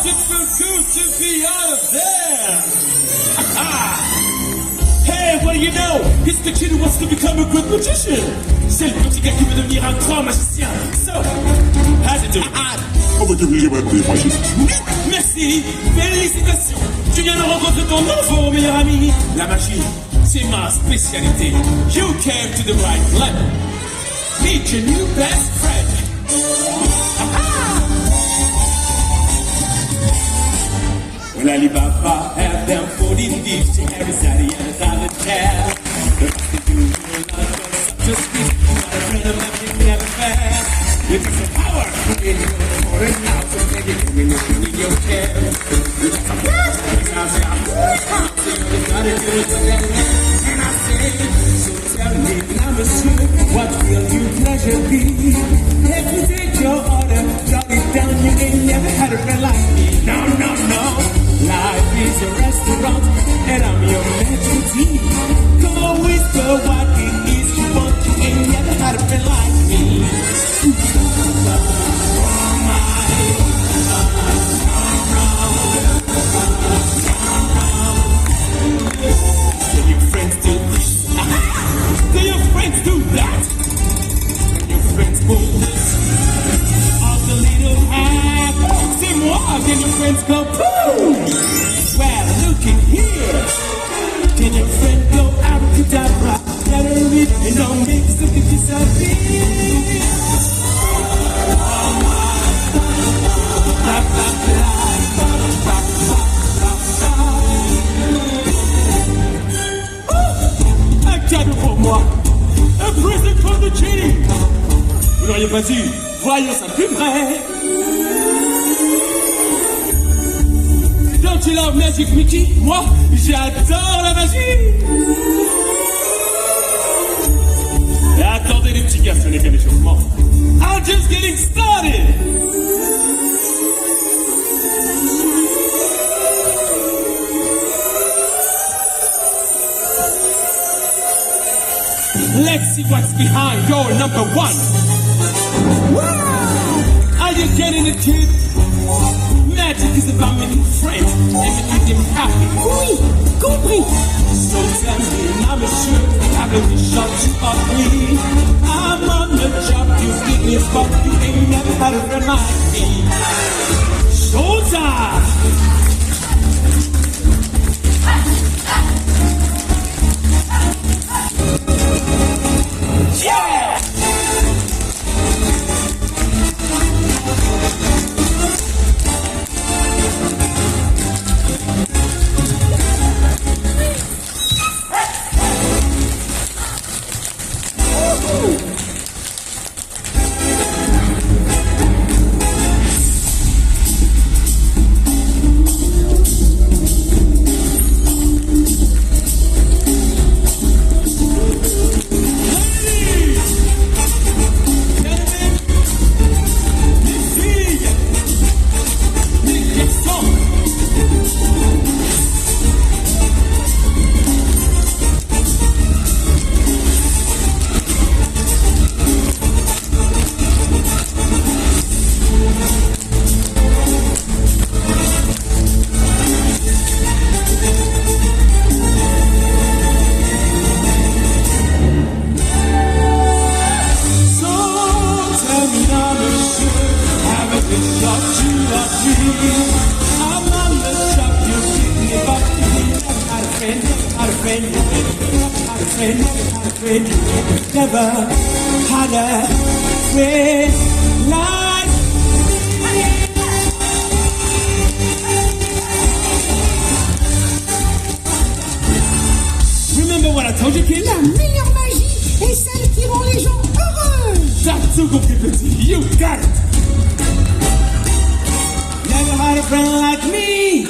it feel good to be out of there? Hey, what do you know? It's the kid who wants to become a good magician. C'est le petit gars qui veut devenir un grand magicien. So, how's it doing? On va t'obliger maintenant des magiciens. Merci, félicitations. Tu viens de rencontrer ton nouveau meilleur ami. La magie, c'est ma spécialité. You came to the right level. Meet your new best friend. Well, Alibaba had them 40 thieves to every side and out of chair. The rest of you will not go such a speech. Not a friend of mine, you never fair. You took some power in your foreign house and then you came in in your chair. You got some power, and I say, you gotta do it again. And I say, so tell me now, monsieur, what will your pleasure be? If you take your order, jot it down, you ain't never had a friend like me. No, no, no. Life is a restaurant, and I'm your mentee. Go whisper what it is you want. You ain't never had a friend like me. Do your friends do this? Do your friends do that? And your friends pull this off the little hat. C'est moi, then your friends go boom. Well, look in here. Can your friend go out to that rock? Let her read and don't make something disappear. Un cadeau pour moi. Un present for the genie. Vous n'auriez pas dit, voyons ça plus près. Don't you love Magic Mickey? Moi, j'adore la magie. Et attendez les petits gars, ce n'est qu'un échauffement. I'm just getting started. Let's see what's behind door number one. Wow! Are you getting it, kid? Magic is about making friends and making them happy. Oui, compris. So tell me now, monsieur, haven't you shot you ugly? I'm on the job, you give me a spot, you ain't never had a friend like me. Showtime! Yeah! Never had a friend like Remember what I told you, kid? La meilleure magie est celle qui rend les gens heureux. T'as tout compris, petit. You got it. Never had a friend like me.